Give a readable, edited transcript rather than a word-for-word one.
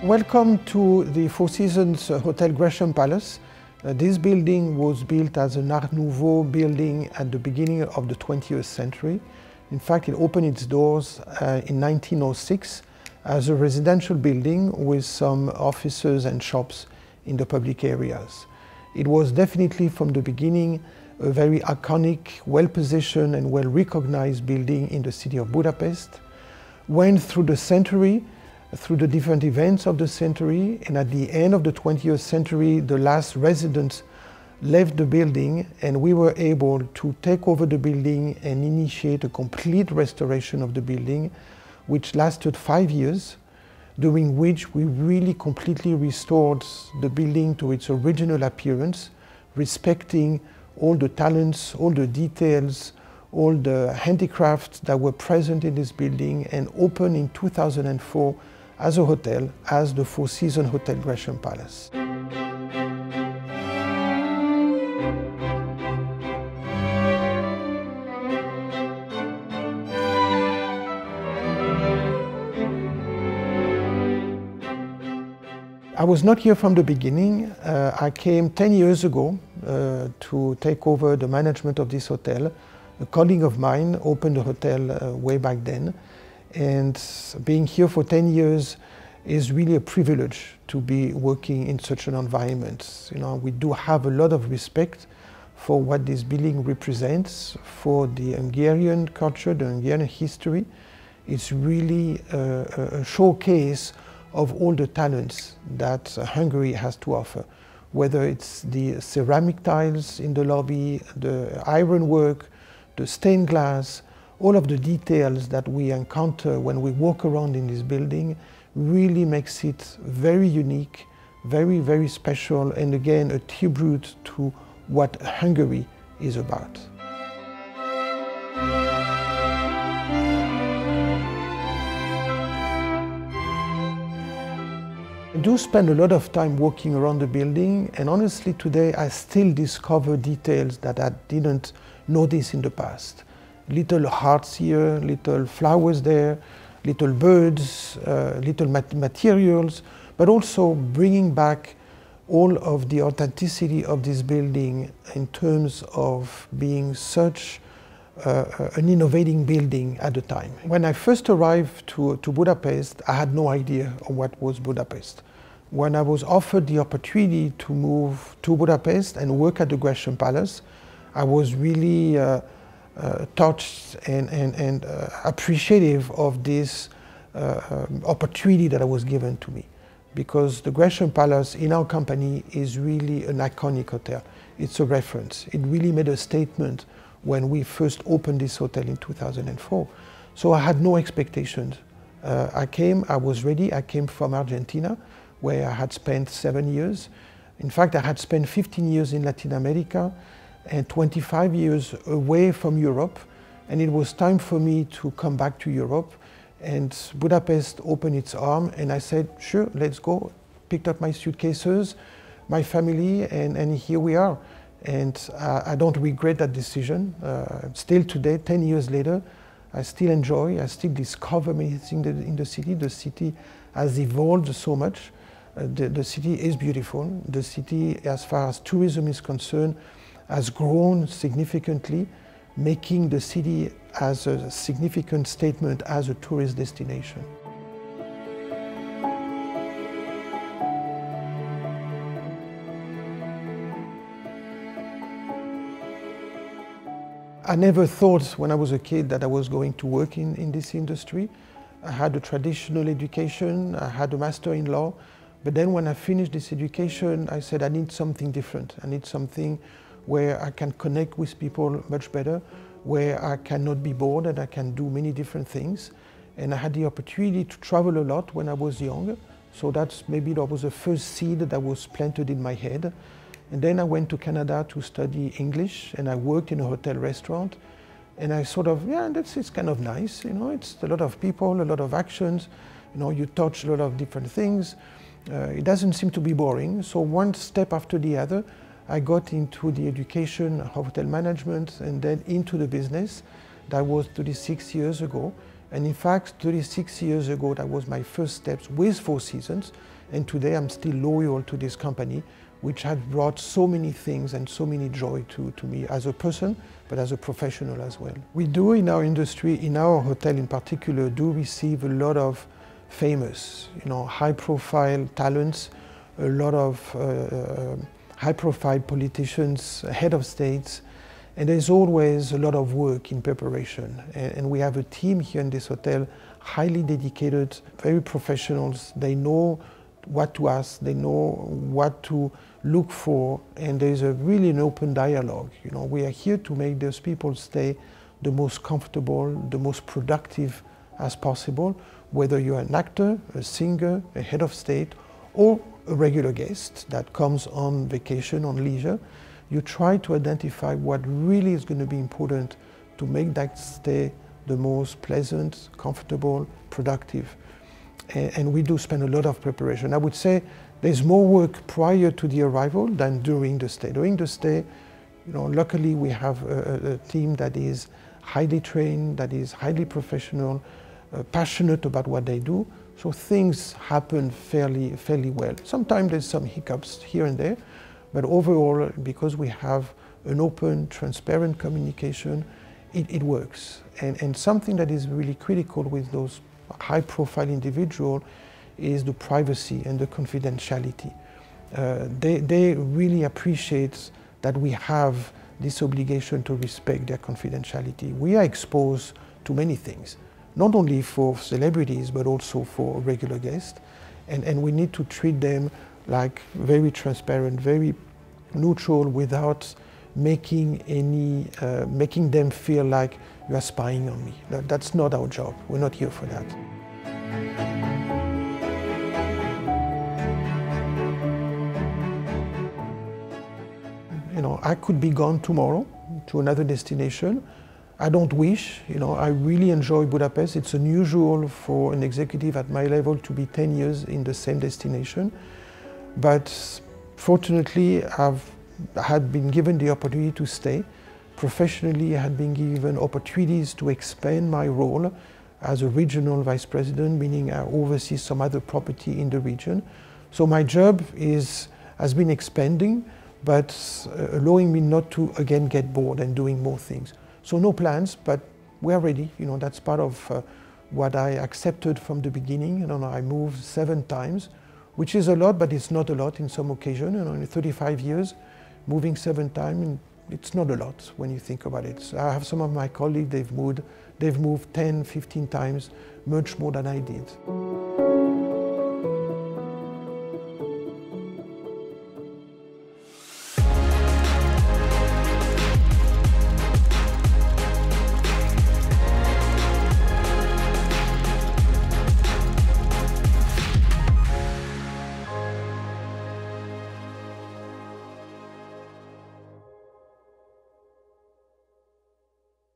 Welcome to the Four Seasons Hotel Gresham Palace. This building was built as an Art Nouveau building at the beginning of the 20th century. In fact, it opened its doors in 1906 as a residential building with some offices and shops in the public areas. It was definitely from the beginning a very iconic, well-positioned and well-recognized building in the city of Budapest. Went through the century, through the different events of the century, and at the end of the 20th century, the last residents left the building, and we were able to take over the building and initiate a complete restoration of the building, which lasted 5 years, during which we really completely restored the building to its original appearance, respecting all the talents, all the details, all the handicrafts that were present in this building, and opened in 2004 as a hotel, as the Four Seasons Hotel Gresham Palace. I was not here from the beginning. I came 10 years ago to take over the management of this hotel. A colleague of mine opened the hotel way back then. And being here for 10 years is really a privilege to be working in such an environment. You know, we do have a lot of respect for what this building represents, for the Hungarian culture, the Hungarian history. It's really a showcase of all the talents that Hungary has to offer, whether it's the ceramic tiles in the lobby, the ironwork, the stained glass, all of the details that we encounter when we walk around in this building really makes it very unique, very, very special, and again, a tribute to what Hungary is about. I do spend a lot of time walking around the building, and honestly today I still discover details that I didn't notice in the past. Little hearts here, little flowers there, little birds, little materials, but also bringing back all of the authenticity of this building in terms of being such an innovating building at the time. When I first arrived to Budapest, I had no idea of what was Budapest. When I was offered the opportunity to move to Budapest and work at the Gresham Palace, I was really touched and appreciative of this opportunity that was given to me, because the Gresham Palace in our company is really an iconic hotel. It's a reference. It really made a statement when we first opened this hotel in 2004. So I had no expectations. I was ready. I came from Argentina, where I had spent 7 years. In fact, I had spent 15 years in Latin America and 25 years away from Europe, and it was time for me to come back to Europe. And Budapest opened its arms, and I said, sure, let's go. Picked up my suitcases, my family, and here we are. And I don't regret that decision. Still today, 10 years later, I still enjoy, I still discover many things in the city. The city has evolved so much. The city is beautiful. The city, as far as tourism is concerned, has grown significantly, making the city as a significant statement as a tourist destination. I never thought when I was a kid that I was going to work in this industry. I had a traditional education, I had a master in law, but then when I finished this education, I said I need something different. I need something where I can connect with people much better, where I cannot be bored and I can do many different things. And I had the opportunity to travel a lot when I was young, so that was the first seed that was planted in my head. And then I went to Canada to study English, and I worked in a hotel restaurant. And I sort of, yeah, it's kind of nice, you know, it's a lot of people, a lot of actions, you know, you touch a lot of different things. It doesn't seem to be boring. So one step after the other, I got into the education of hotel management and then into the business. That was 36 years ago. And in fact, 36 years ago, that was my first steps with Four Seasons. And today I'm still loyal to this company, which has brought so many things and so many joy to me as a person, but as a professional as well. We do in our industry, in our hotel in particular, do receive a lot of famous, high-profile talents, a lot of high-profile politicians, head of states, and there's always a lot of work in preparation. And we have a team here in this hotel, highly dedicated, very professionals. They know what to ask, they know what to look for, and there's really an open dialogue. We are here to make those people stay the most comfortable, the most productive as possible, whether you're an actor, a singer, a head of state, or a regular guest that comes on vacation, on leisure. You try to identify what really is going to be important to make that stay the most pleasant, comfortable, productive. And we do spend a lot of preparation. I would say there's more work prior to the arrival than during the stay. During the stay, luckily we have a team that is highly trained, that is highly professional, passionate about what they do. So things happen fairly well. Sometimes there's some hiccups here and there, but overall, because we have an open, transparent communication, it works. And something that is really critical with those high-profile individuals is the privacy and the confidentiality. They really appreciate that we have this obligation to respect their confidentiality. We are exposed to many things, not only for celebrities, but also for regular guests. And we need to treat them like very transparent, very neutral, without making them feel like you are spying on me. That's not our job. We're not here for that. I could be gone tomorrow to another destination. I don't wish, I really enjoy Budapest. It's unusual for an executive at my level to be 10 years in the same destination. But fortunately, I've had been given the opportunity to stay. Professionally, I had been given opportunities to expand my role as a regional vice president, meaning I oversee some other property in the region. So my job has been expanding, but allowing me not to again get bored and doing more things. So no plans, but we are ready. That's part of what I accepted from the beginning. I moved 7 times, which is a lot, but it's not a lot in some occasions. In 35 years, moving 7 times, it's not a lot when you think about it. So I have some of my colleagues, they've moved 10, 15 times, much more than I did.